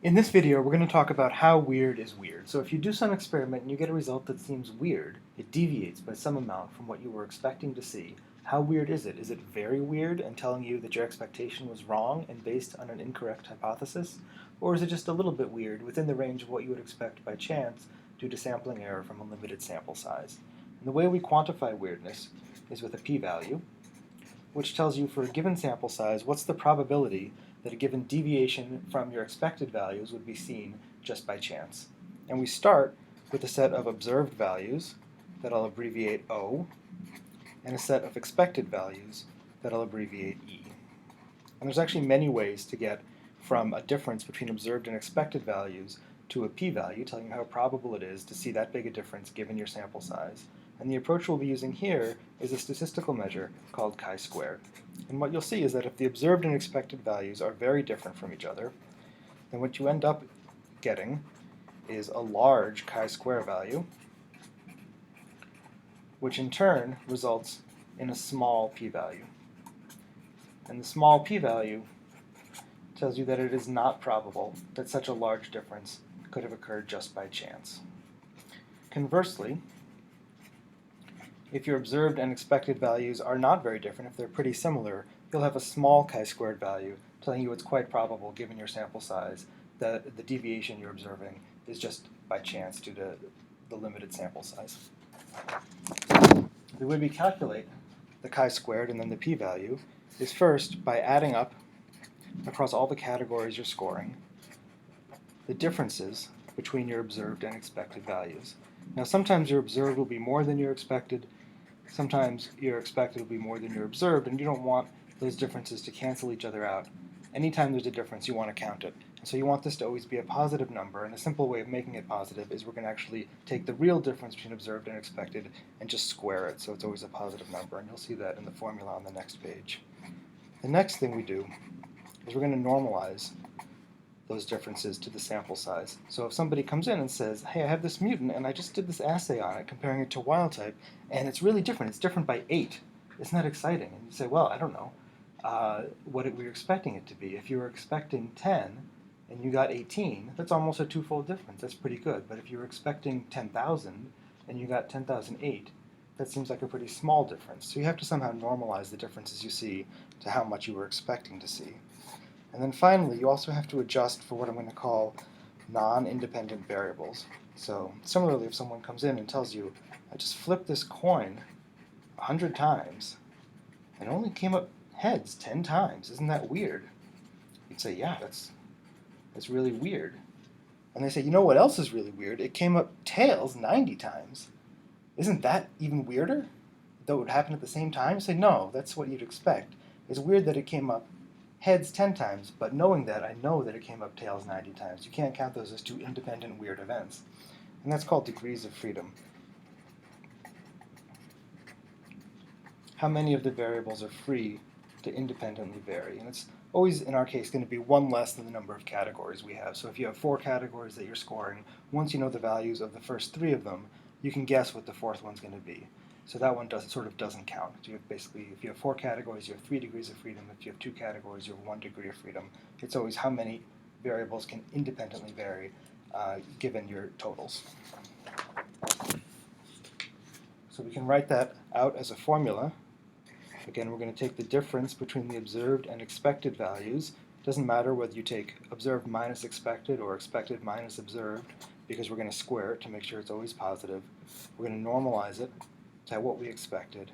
In this video, we're going to talk about how weird is weird. So if you do some experiment and you get a result that seems weird, it deviates by some amount from what you were expecting to see. How weird is it? Is it very weird and telling you that your expectation was wrong and based on an incorrect hypothesis? Or is it just a little bit weird within the range of what you would expect by chance due to sampling error from a limited sample size? And the way we quantify weirdness is with a p-value, which tells you for a given sample size what's the probability that a given deviation from your expected values would be seen just by chance. And we start with a set of observed values that I'll abbreviate O, and a set of expected values that I'll abbreviate E. And there's actually many ways to get from a difference between observed and expected values to a p-value, telling you how probable it is to see that big a difference given your sample size. And the approach we'll be using here is a statistical measure called chi-squared. And what you'll see is that if the observed and expected values are very different from each other, then what you end up getting is a large chi-square value, which in turn results in a small p-value. And the small p-value tells you that it is not probable that such a large difference could have occurred just by chance. Conversely, if your observed and expected values are not very different, if they're pretty similar, you'll have a small chi-squared value telling you it's quite probable, given your sample size, that the deviation you're observing is just by chance due to the limited sample size. The way we calculate the chi-squared and then the p-value is first by adding up across all the categories you're scoring the differences between your observed and expected values. Now sometimes your observed will be more than your expected, sometimes your expected will be more than your observed, and you don't want those differences to cancel each other out. Anytime there's a difference, you want to count it. So you want this to always be a positive number, and a simple way of making it positive is we're going to actually take the real difference between observed and expected and just square it, so it's always a positive number, and you'll see that in the formula on the next page. The next thing we do is we're going to normalize those differences to the sample size. So if somebody comes in and says, hey, I have this mutant and I just did this assay on it comparing it to wild type and it's really different, it's different by 8. Isn't that exciting? And you say, well, I don't know what we were expecting it to be. If you were expecting 10 and you got 18, that's almost a twofold difference. That's pretty good. But if you were expecting 10,000 and you got 10,008, that seems like a pretty small difference. So you have to somehow normalize the differences you see to how much you were expecting to see. And then finally, you also have to adjust for what I'm going to call non-independent variables. So similarly, if someone comes in and tells you, I just flipped this coin 100 times and it only came up heads 10 times, isn't that weird? You'd say, yeah, that's really weird. And they say, you know what else is really weird? It came up tails 90 times. Isn't that even weirder? Though it would happen at the same time? You say, no, that's what you'd expect. It's weird that it came up heads 10 times, but knowing that, I know that it came up tails 90 times. You can't count those as two independent weird events. And that's called degrees of freedom. How many of the variables are free to independently vary? And it's always, in our case, going to be one less than the number of categories we have. So if you have 4 categories that you're scoring, once you know the values of the first 3 of them, you can guess what the 4th one's going to be. So that one doesn't count. So you have basically, if you have 4 categories, you have 3 degrees of freedom. If you have 2 categories, you have 1 degree of freedom. It's always how many variables can independently vary given your totals. So we can write that out as a formula. Again, we're going to take the difference between the observed and expected values. It doesn't matter whether you take observed minus expected or expected minus observed, because we're going to square it to make sure it's always positive. We're going to normalize it to what we expected.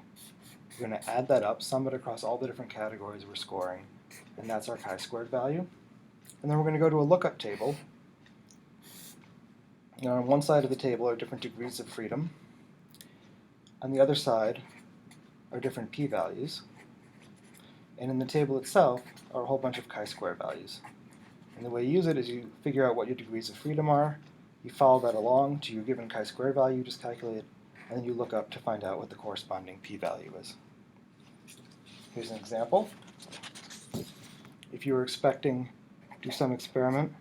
We're going to add that up, sum it across all the different categories we're scoring, and that's our chi-squared value. And then we're going to go to a lookup table. Now on one side of the table are different degrees of freedom. On the other side are different p-values. And in the table itself are a whole bunch of chi-square values. And the way you use it is you figure out what your degrees of freedom are, you follow that along to your given chi-square value, you just calculate it, and then you look up to find out what the corresponding p-value is. Here's an example. If you were expecting to do some experiment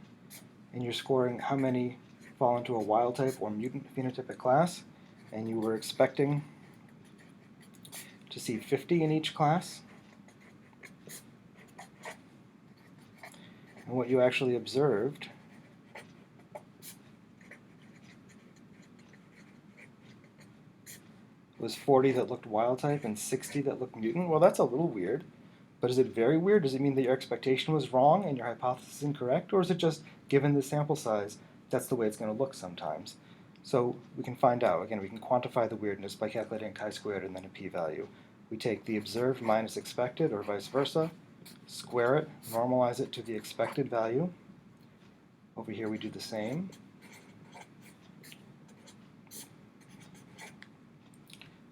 and you're scoring how many fall into a wild type or mutant phenotypic class, and you were expecting to see 50 in each class, and what you actually observed was 40 that looked wild type and 60 that looked mutant. Well, that's a little weird. But is it very weird? Does it mean that your expectation was wrong and your hypothesis incorrect? Or is it just, given the sample size, that's the way it's going to look sometimes? So we can find out. Again, we can quantify the weirdness by calculating chi-squared and then a p-value. We take the observed minus expected, or vice versa, square it, normalize it to the expected value. Over here we do the same.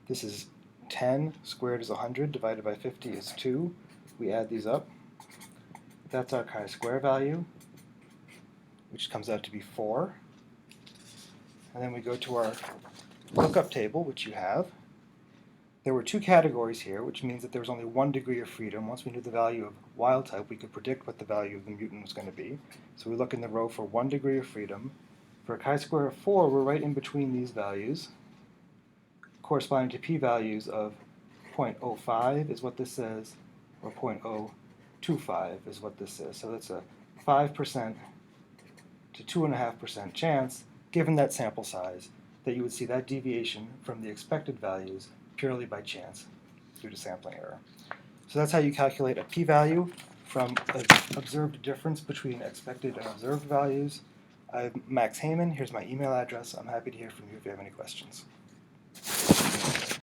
This is 10 squared is 100, divided by 50 is 2. We add these up. That's our chi-square value, which comes out to be 4. And then we go to our lookup table, which you have. There were 2 categories here, which means that there was only 1 degree of freedom. Once we knew the value of wild type, we could predict what the value of the mutant was going to be. So we look in the row for 1 degree of freedom. For a chi-square of 4, we're right in between these values, corresponding to p-values of 0.05 is what this says, or 0.025 is what this is. So that's a 5% to 2.5% chance, given that sample size, that you would see that deviation from the expected values purely by chance due to sampling error. So that's how you calculate a p-value from an observed difference between expected and observed values. I'm Max Heyman. Here's my email address. I'm happy to hear from you if you have any questions.